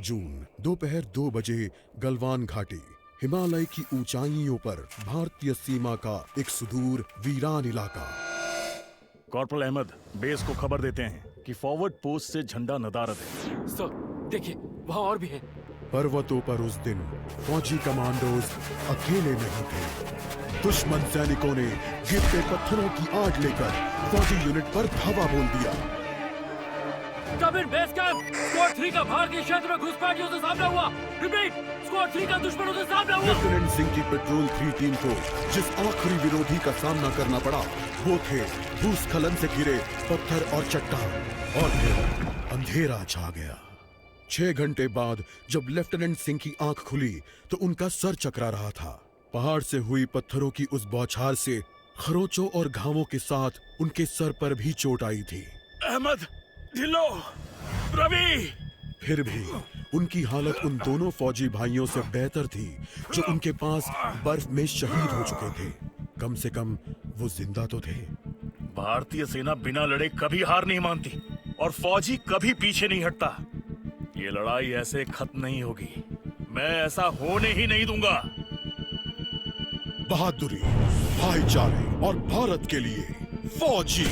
जून दोपहर 2 बजे गलवान घाटी, हिमालय की ऊंचाइयों पर भारतीय सीमा का एक सुदूर वीरान इलाका। कॉर्पोरल अहमद, बेस को खबर देते हैं कि फॉरवर्ड पोस्ट से झंडा नदारद है। सर, देखिए वहाँ और भी हैं। पर्वतों पर उस दिन फौजी कमांडोज अकेले नहीं थे। दुश्मन सैनिकों ने गिरते पत्थरों की आड़ लेकर फौजी यूनिट पर धावा बोल दिया। कम इन बेस कैंप, स्क्वाड 3 का भारतीय क्षेत्र में घुसपैठियों से सामना हुआ। रिपीट, स्क्वाड 3 का दुश्मनों से सामना हुआ। लेफ्टिनेंट सिंह की पेट्रोल 3 टीम को जिस आखिरी विरोधी का सामना करना पड़ा वो थे भूस्खलन से घिरे पत्थर और चट्टान। और फिर अंधेरा छा गया। 6 घंटे बाद जब लेफ्टिनेंट सिंह की आंख खुली तो उनका सर चकरा रहा था। पहाड़ से हुई पत्थरों की उस बौछार से खरोंचों और घावों के साथ उनके सर पर भी चोट आई थी। अहमद, ढिल्लो, रवि। फिर भी उनकी हालत उन दोनों फौजी भाइयों से बेहतर थी जो उनके पास बर्फ में शहीद हो चुके थे। कम से कम वो जिंदा तो थे। भारतीय सेना बिना लड़े कभी हार नहीं मानती और फौजी कभी पीछे नहीं हटता। ये लड़ाई ऐसे खत्म नहीं होगी। मैं ऐसा होने ही नहीं दूंगा। बहादुरी, भाईचारे और भारत के लिए फौजी।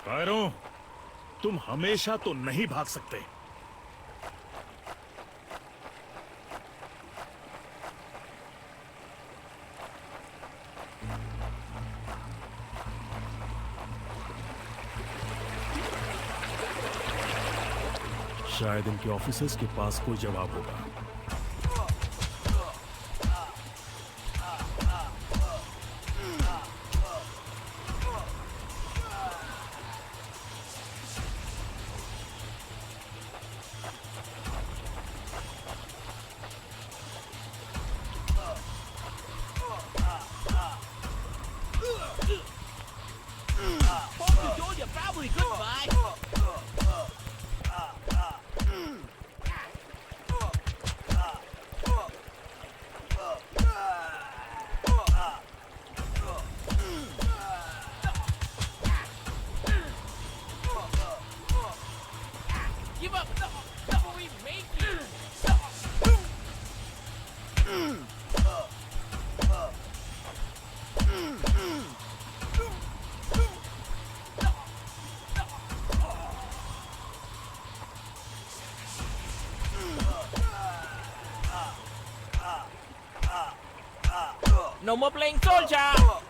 कायरों, तुम हमेशा तो नहीं भाग सकते। शायद इनके ऑफिसर्स के पास कोई जवाब होगा। No more playing soldier!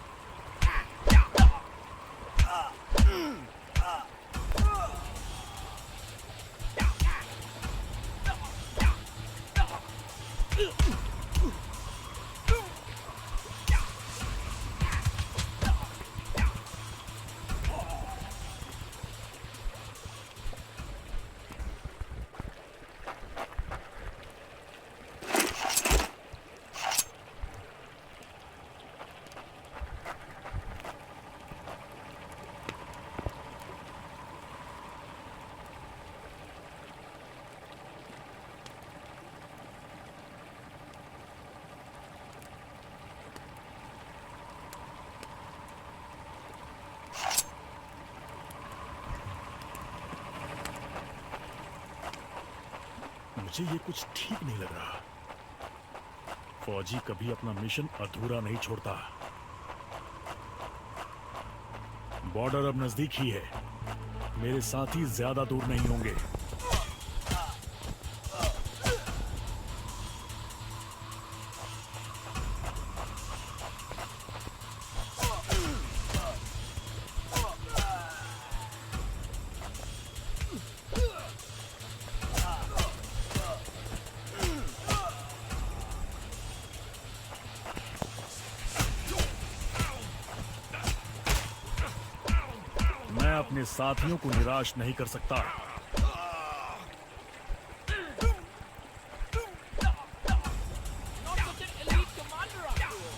मुझे ये कुछ ठीक नहीं लग रहा। फौजी कभी अपना मिशन अधूरा नहीं छोड़ता। बॉर्डर अब नजदीक ही है। मेरे साथी ज्यादा दूर नहीं होंगे। मैं अपने साथियों को निराश नहीं कर सकता। Not such an elite commander after all.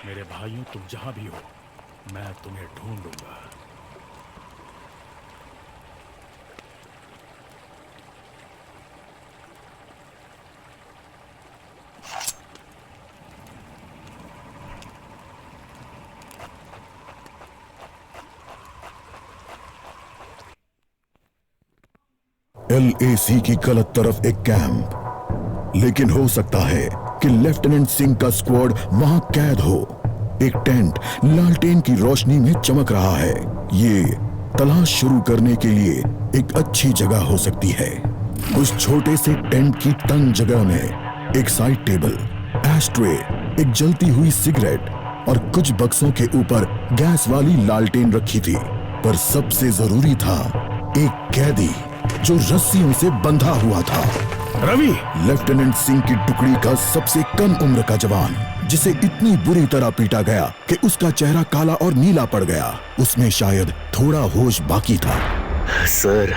मेरे भाइयों, तुम जहां भी हो, मैं तुम्हें ढूंढूंगा। LAC की गलत तरफ एक कैंप, लेकिन हो सकता है कि लेफ्टिनेंट सिंह का स्क्वाड वहां कैद हो। एक टेंट लालटेन की रोशनी में चमक रहा है। ये तलाश शुरू करने के लिए एक अच्छी जगह हो सकती है। उस छोटे से टेंट की तंग जगह में एक साइड टेबल, एस्ट्रे, एक जलती हुई सिगरेट और कुछ बक्सों के ऊपर गैस वाली लालटेन रखी थी। पर सबसे जरूरी था एक कैदी जो रस्सियों से बंधा हुआ था। रवि! लेफ्टिनेंट सिंह की टुकड़ी का सबसे कम उम्र का जवान, जिसे इतनी बुरी तरह पीटा गया कि उसका चेहरा काला और नीला पड़ गया। उसमें शायद थोड़ा होश बाकी था। सर,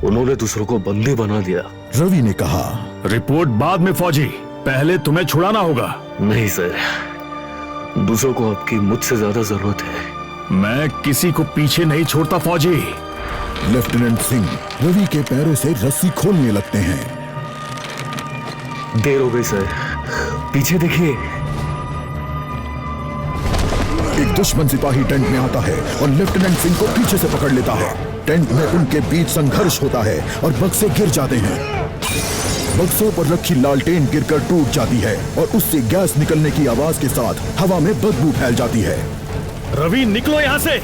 उन्होंने दूसरों को बंदी बना दिया। रवि ने कहा, रिपोर्ट बाद में फौजी, पहले तुम्हें छुड़ाना होगा। नहीं सर, दूसरों को आपकी मुझसे ज्यादा जरूरत है। मैं किसी को पीछे नहीं छोड़ता फौजी। लेफ्टिनेंट सिंह रवि के पैरों से रस्सी खोलने लगते हैं। देर हो गई सर, पीछे देखिए। एक दुश्मन सिपाही टेंट में आता है और लेफ्टिनेंट सिंह को पीछे से पकड़ लेता है। टेंट में उनके बीच संघर्ष होता है और बक्से गिर जाते हैं। बक्सों पर रखी लालटेन गिरकर टूट जाती है और उससे गैस निकलने की आवाज के साथ हवा में बदबू फैल जाती है। रवि, निकलो यहाँ से।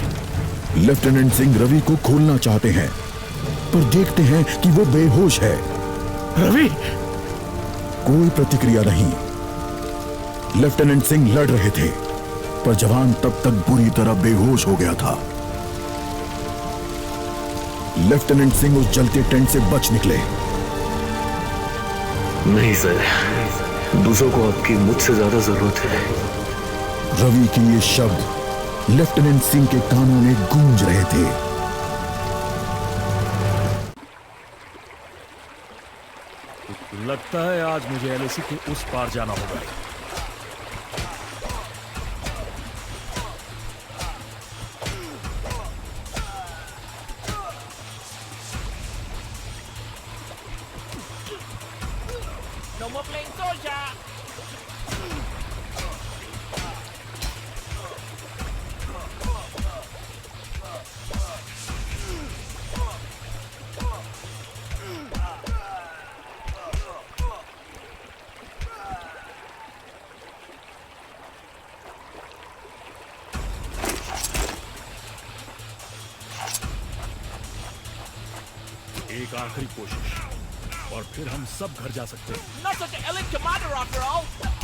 लेफ्टिनेंट सिंह रवि को खोलना चाहते हैं, पर देखते हैं कि वो बेहोश है। रवि! कोई प्रतिक्रिया नहीं। लेफ्टिनेंट सिंह लड़ रहे थे, पर जवान तब तक बुरी तरह बेहोश हो गया था। लेफ्टिनेंट सिंह उस जलते टेंट से बच निकले। नहीं सर, दूसरों को आपकी मुझसे ज्यादा जरूरत है। रवि के ये शब्द लेफ्टिनेंट सिंह के कानों में गूंज रहे थे। लगता है आज मुझे LAC के उस पार जाना होगा। एक आखिरी कोशिश और फिर हम सब घर जा सकते हैं। Not such an elite commander after all.